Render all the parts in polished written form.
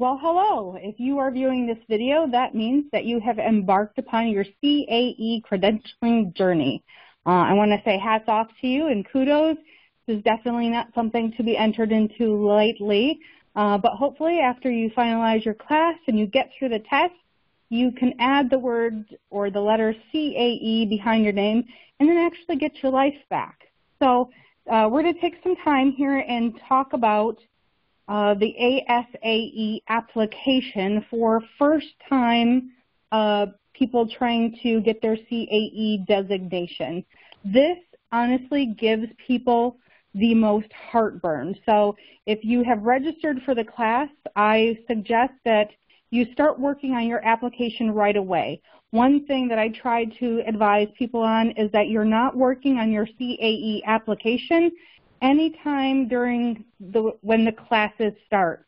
Well, hello. If you are viewing this video, that means that you have embarked upon your CAE credentialing journey. I want to say hats off to you and kudos. This is definitely not something to be entered into lightly, but hopefully after you finalize your class and you get through the test, you can add the word or the letter CAE behind your name and then actually get your life back. So we're going to take some time here and talk about the ASAE application for first-time people trying to get their CAE designation. This honestly gives people the most heartburn. So if you have registered for the class, I suggest that you start working on your application right away. One thing that I try to advise people on is that you're not working on your CAE application anytime during when the classes start.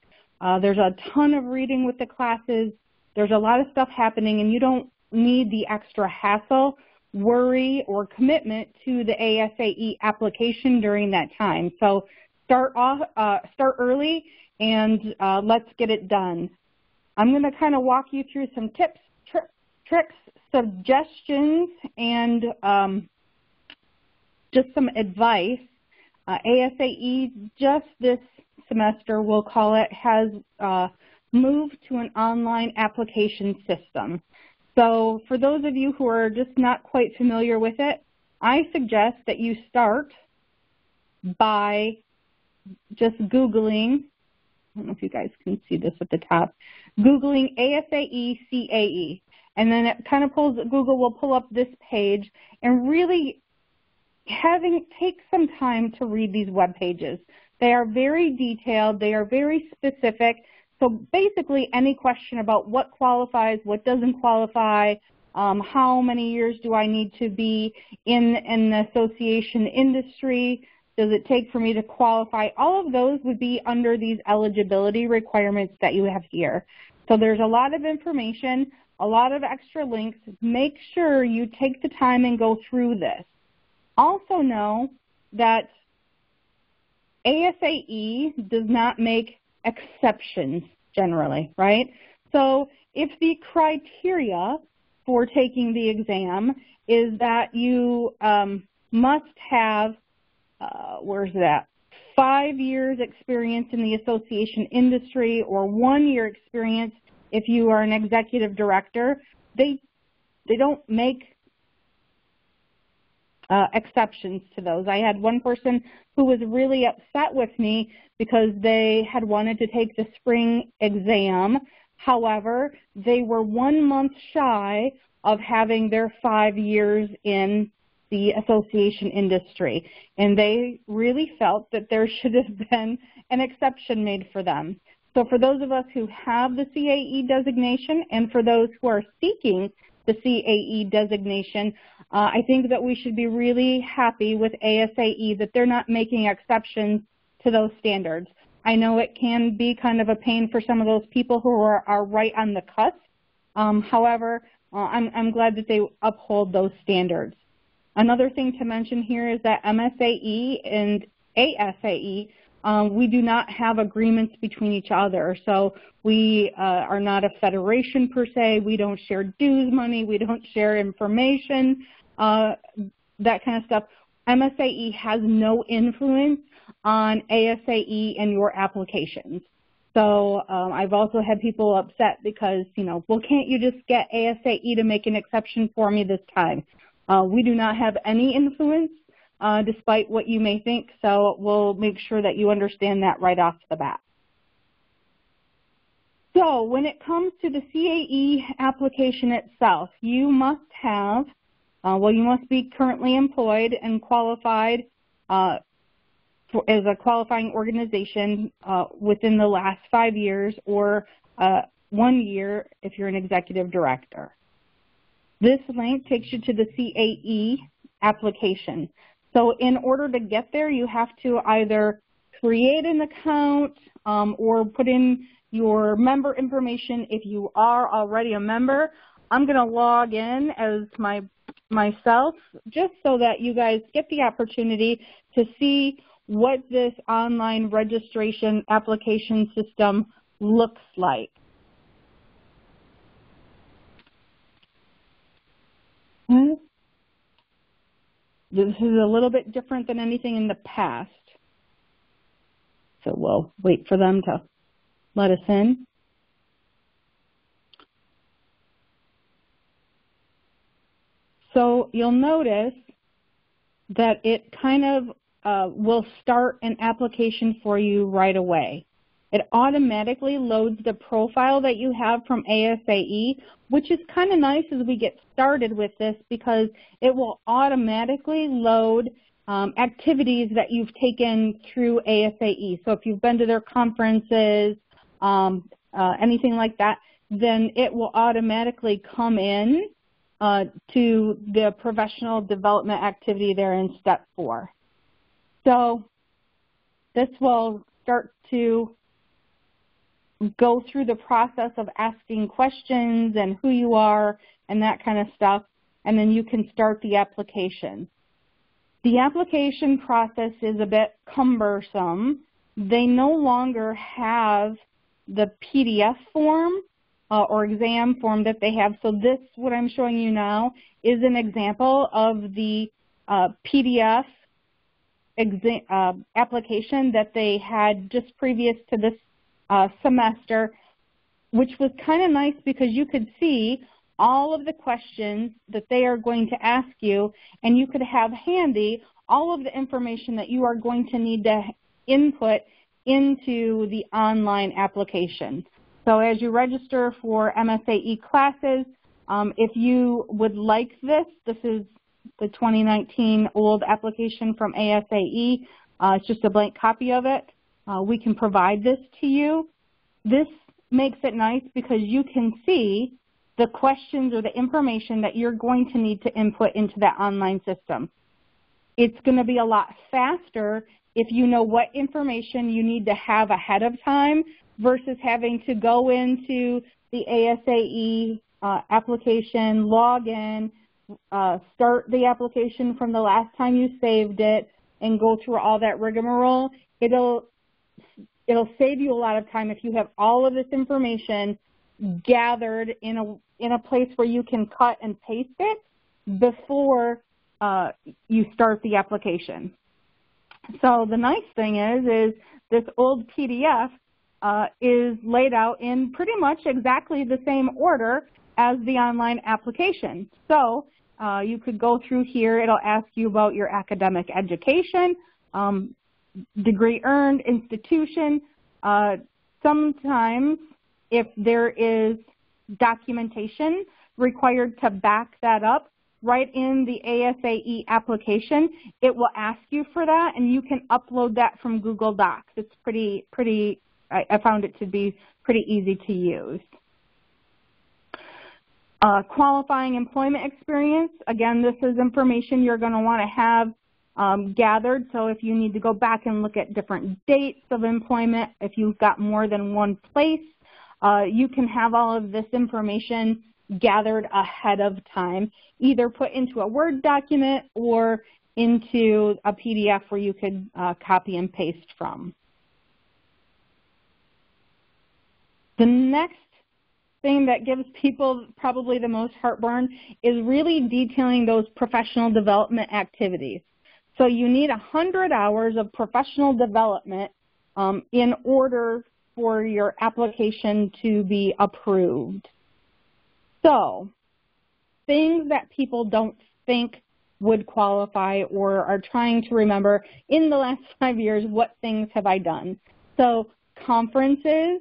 There's a ton of reading with the classes. There's a lot of stuff happening, and you don't need the extra hassle, worry, or commitment to the ASAE application during that time. So start early, and let's get it done. I'm going to kind of walk you through some tips, tricks, suggestions, and just some advice. ASAE just this semester, we'll call it, has moved to an online application system. So for those of you who are just not quite familiar with it, I suggest that you start by just Googling, I don't know if you guys can see this at the top, Googling ASAE CAE. And then it kind of Google will pull up this page and really take some time to read these web pages. They are very detailed, they are very specific. So basically any question about what qualifies, what doesn't qualify, how many years do I need to be in an association industry, does it take for me to qualify, all of those would be under these eligibility requirements that you have here. So there's a lot of information, a lot of extra links. Make sure you take the time and go through this. Also know that ASAE does not make exceptions generally, right? So if the criteria for taking the exam is that you must have, 5 years experience in the association industry or 1 year experience if you are an executive director, they don't make exceptions to those. I had one person who was really upset with me because they had wanted to take the spring exam. However, they were 1 month shy of having their 5 years in the association industry, and they really felt that there should have been an exception made for them. So for those of us who have the CAE designation and for those who are seeking the CAE designation, I think that we should be really happy with ASAE that they're not making exceptions to those standards. I know it can be kind of a pain for some of those people who are right on the cusp. However, I'm glad that they uphold those standards. Another thing to mention here is that MSAE and ASAE, we do not have agreements between each other. So we are not a federation per se. We don't share dues money. We don't share information, that kind of stuff. MSAE has no influence on ASAE and your applications. So I've also had people upset because, well, can't you just get ASAE to make an exception for me this time? We do not have any influence, despite what you may think, so we'll make sure that you understand that right off the bat. So when it comes to the CAE application itself, you must have, you must be currently employed and qualified as a qualifying organization within the last 5 years or 1 year if you're an executive director. This link takes you to the CAE application. So in order to get there, you have to either create an account or put in your member information if you are already a member. I'm going to log in as myself just so that you guys get the opportunity to see what this online registration application system looks like. This is a little bit different than anything in the past. So we'll wait for them to let us in. So you'll notice that it kind of will start an application for you right away. It automatically loads the profile that you have from ASAE, which is kind of nice as we get started with this because it will automatically load activities that you've taken through ASAE. So if you've been to their conferences, anything like that, then it will automatically come in to the professional development activity there in step 4. So this will start to go through the process of asking questions and who you are and that kind of stuff, and then you can start the application. The application process is a bit cumbersome. They no longer have the PDF form or exam form that they have. So this, what I'm showing you now, is an example of the PDF application that they had just previous to this semester, which was kind of nice because you could see all of the questions that they are going to ask you, and you could have handy all of the information that you are going to need to input into the online application. So as you register for MSAE classes, if you would like this, this is the 2019 old application from ASAE. It's just a blank copy of it. We can provide this to you. This makes it nice because you can see the questions or the information that you're going to need to input into that online system. It's going to be a lot faster if you know what information you need to have ahead of time versus having to go into the ASAE application, log in, start the application from the last time you saved it, and go through all that rigmarole. It'll save you a lot of time if you have all of this information gathered in a place where you can cut and paste it before you start the application. So the nice thing is this old PDF is laid out in pretty much exactly the same order as the online application. So you could go through here. It'll ask you about your academic education, degree earned, institution. Sometimes if there is documentation required to back that up, right in the ASAE application, it will ask you for that, and you can upload that from Google Docs. It's I found it to be pretty easy to use. Qualifying employment experience, again, this is information you're going to want to have gathered. So if you need to go back and look at different dates of employment, if you've got more than one place, you can have all of this information gathered ahead of time, either put into a Word document or into a PDF where you could copy and paste from. The next thing that gives people probably the most heartburn is really detailing those professional development activities. So you need 100 hours of professional development in order for your application to be approved. So things that people don't think would qualify or are trying to remember in the last 5 years, what things have I done? So conferences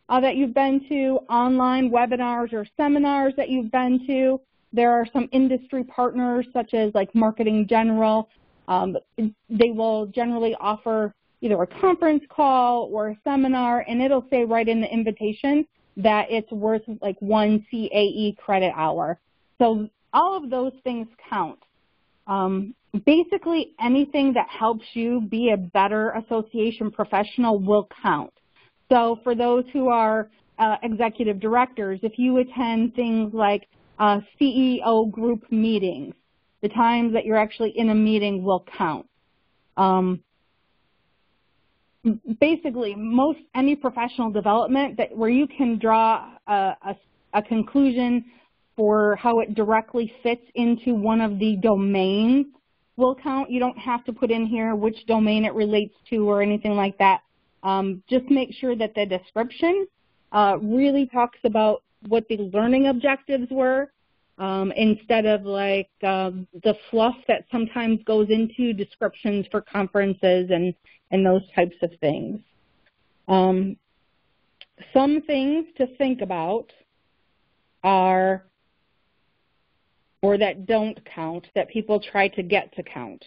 that you've been to, online webinars or seminars that you've been to. There are some industry partners such as like Marketing General. They will generally offer either a conference call or a seminar, and it'll say right in the invitation that it's worth like 1 CAE credit hour. So all of those things count. Basically anything that helps you be a better association professional will count. So for those who are executive directors, if you attend things like CEO group meetings, the times that you're actually in a meeting will count. basically any professional development where you can draw a conclusion for how it directly fits into one of the domains will count. You don't have to put in here which domain it relates to or anything like that. Just make sure that the description really talks about what the learning objectives were, instead of like the fluff that sometimes goes into descriptions for conferences and those types of things. Some things to think about are, or that don't count, that people try to get to count.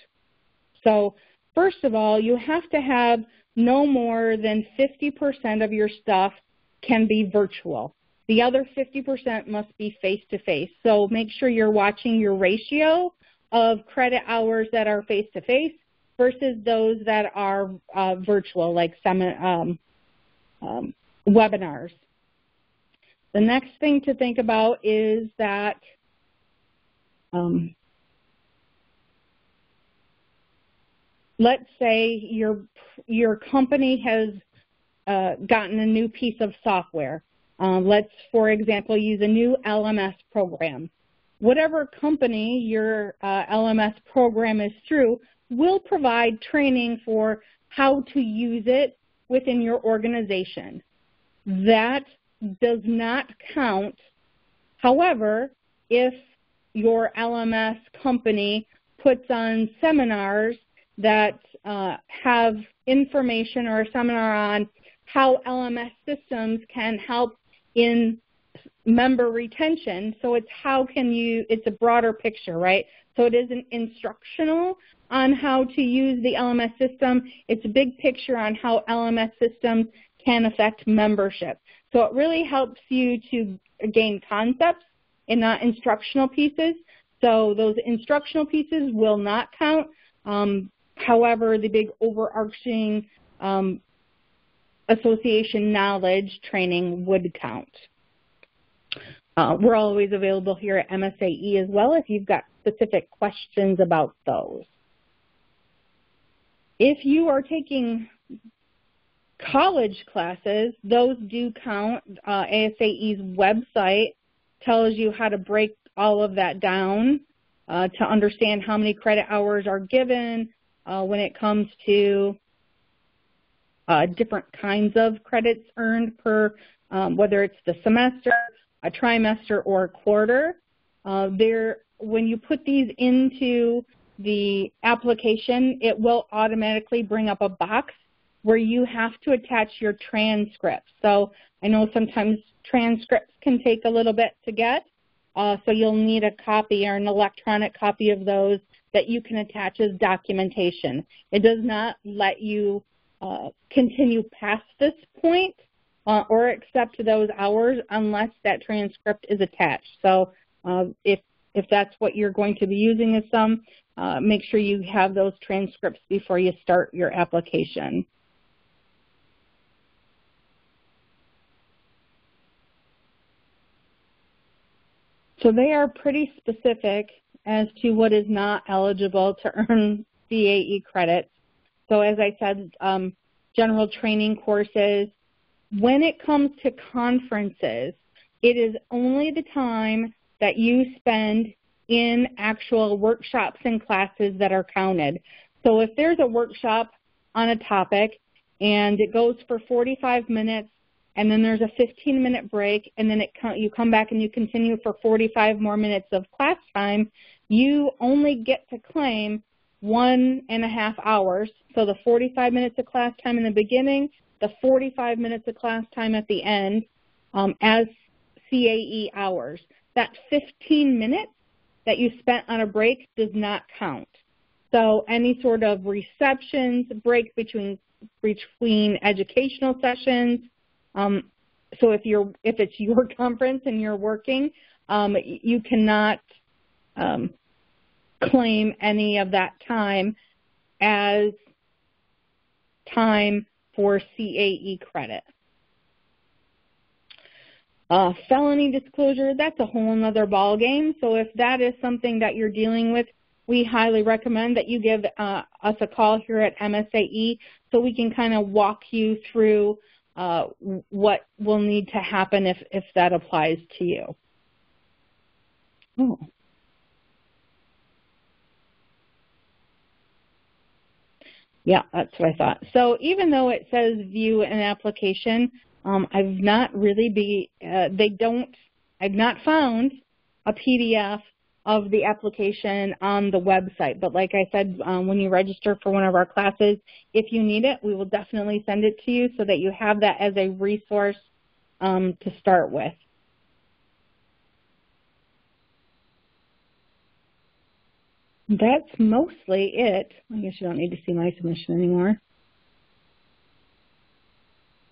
So first of all, you have to have no more than 50% of your stuff can be virtual. The other 50% must be face-to-face. So make sure you're watching your ratio of credit hours that are face-to-face versus those that are virtual, like webinars. The next thing to think about is that let's say your company has gotten a new piece of software. Let's, for example, use a new LMS program. Whatever company your LMS program is through will provide training for how to use it within your organization. That does not count. However, if your LMS company puts on seminars that have information, or a seminar on how LMS systems can help in member retention, so it's it's a broader picture, right? So it isn't instructional on how to use the LMS system. It's a big picture on how LMS systems can affect membership. So it really helps you to gain concepts and not instructional pieces. So those instructional pieces will not count. However, the big overarching association knowledge training would count. We're always available here at MSAE as well if you've got specific questions about those. If you are taking college classes, those do count. ASAE's website tells you how to break all of that down to understand how many credit hours are given when it comes to different kinds of credits earned per, whether it's the semester, a trimester, or a quarter. When you put these into the application, it will automatically bring up a box where you have to attach your transcripts. So I know sometimes transcripts can take a little bit to get, so you'll need a copy or an electronic copy of those that you can attach as documentation. It does not let you continue past this point or accept those hours unless that transcript is attached. So if that's what you're going to be using as some, make sure you have those transcripts before you start your application. So they are pretty specific as to what is not eligible to earn CAE credits. So as I said, general training courses. When it comes to conferences, it is only the time that you spend in actual workshops and classes that are counted. So if there's a workshop on a topic and it goes for 45 minutes and then there's a 15-minute break and then you come back and you continue for 45 more minutes of class time, you only get to claim 1.5 hours. So the 45 minutes of class time in the beginning, the 45 minutes of class time at the end as CAE hours. That 15 minutes that you spent on a break does not count. So any sort of receptions, break between educational sessions. So if it's your conference and you're working, you cannot claim any of that time as time for CAE credit. Felony disclosure, that's a whole nother ball game. So if that is something that you're dealing with, we highly recommend that you give us a call here at MSAE so we can kind of walk you through what will need to happen if that applies to you. Oh. Yeah, that's what I thought. So even though it says view an application, I've not really I've not found a PDF of the application on the website. But like I said, when you register for one of our classes, if you need it, we will definitely send it to you so that you have that as a resource to start with. That's mostly it. I guess you don't need to see my submission anymore.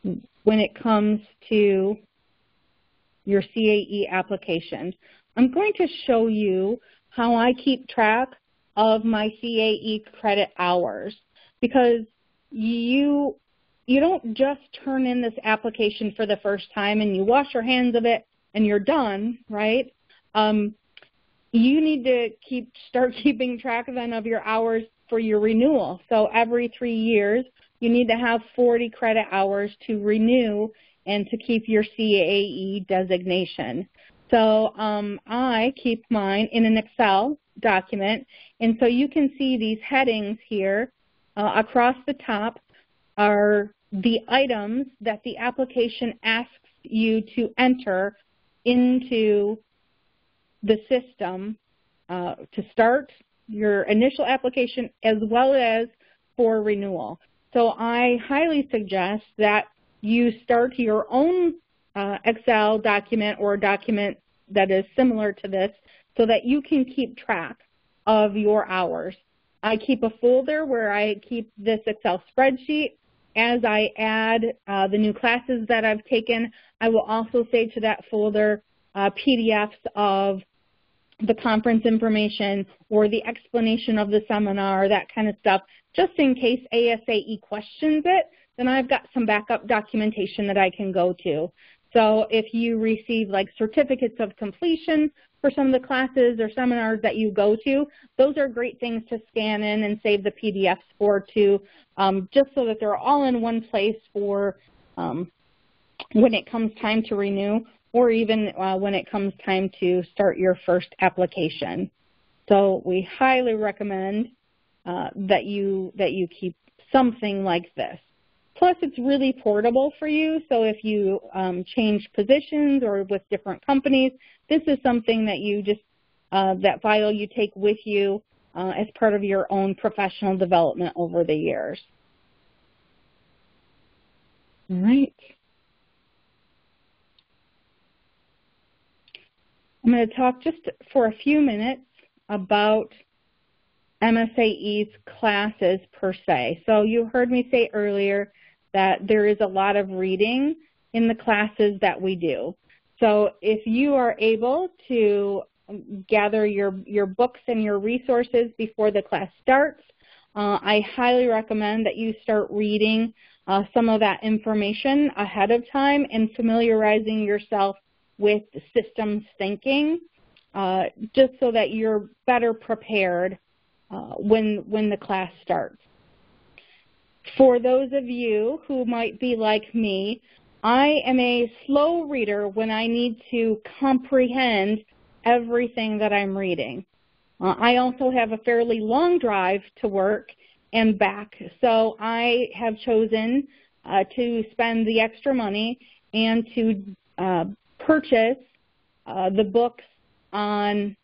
When it comes to your CAE application, I'm going to show you how I keep track of my CAE credit hours, because you don't just turn in this application for the first time and you wash your hands of it and you're done, right? You need to start keeping track then of your hours for your renewal. So every 3 years, you need to have 40 credit hours to renew and to keep your CAE designation. So I keep mine in an Excel document, and so you can see these headings here across the top are the items that the application asks you to enter into the system to start your initial application as well as for renewal. So I highly suggest that you start your own Excel document or document that is similar to this so that you can keep track of your hours. I keep a folder where I keep this Excel spreadsheet. As I add the new classes that I've taken, I will also save to that folder PDFs of the conference information or the explanation of the seminar, that kind of stuff, just in case ASAE questions it, then I've got some backup documentation that I can go to. So if you receive like certificates of completion for some of the classes or seminars that you go to, those are great things to scan in and save the PDFs for too, just so that they're all in one place for when it comes time to renew, or even when it comes time to start your first application. So we highly recommend that you keep something like this. Plus, it's really portable for you, so if you change positions or with different companies, this is something that you just, that file you take with you as part of your own professional development over the years. All right. I'm going to talk just for a few minutes about MSAE's classes per se. So you heard me say earlier that there is a lot of reading in the classes that we do. So if you are able to gather your books and your resources before the class starts, I highly recommend that you start reading some of that information ahead of time and familiarizing yourself with systems thinking, just so that you're better prepared when the class starts. For those of you who might be like me, I am a slow reader when I need to comprehend everything that I'm reading. I also have a fairly long drive to work and back, so I have chosen to spend the extra money and to purchase the books on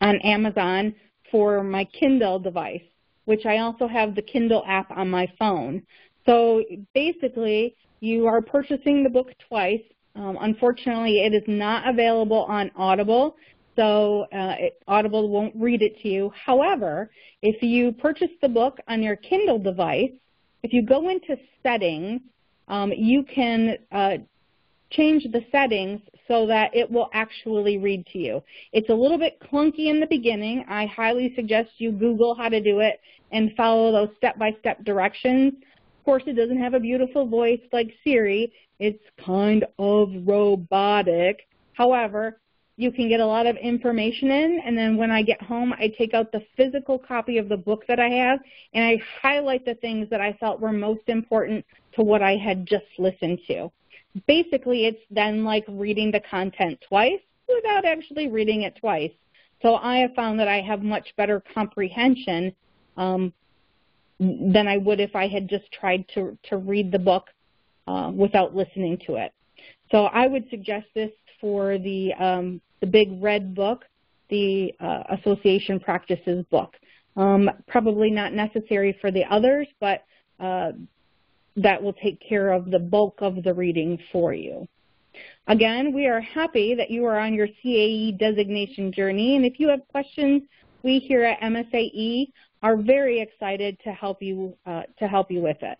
Amazon for my Kindle device, which I also have the Kindle app on my phone. So basically, you are purchasing the book twice. Unfortunately, it is not available on Audible, so Audible won't read it to you. However, if you purchase the book on your Kindle device, if you go into settings, you can change the settings so that it will actually read to you. It's a little bit clunky in the beginning. I highly suggest you Google how to do it and follow those step-by-step directions. Of course, it doesn't have a beautiful voice like Siri. It's kind of robotic. However, you can get a lot of information in, and then when I get home, I take out the physical copy of the book that I have, and I highlight the things that I felt were most important to what I had just listened to. Basically, it's then like reading the content twice without actually reading it twice. So I have found that I have much better comprehension than I would if I had just tried to read the book without listening to it. So I would suggest this for the big red book, the Association Practices book. Probably not necessary for the others, but that will take care of the bulk of the reading for you. Again, we are happy that you are on your CAE designation journey, and if you have questions, we here at MSAE are very excited to help you with it.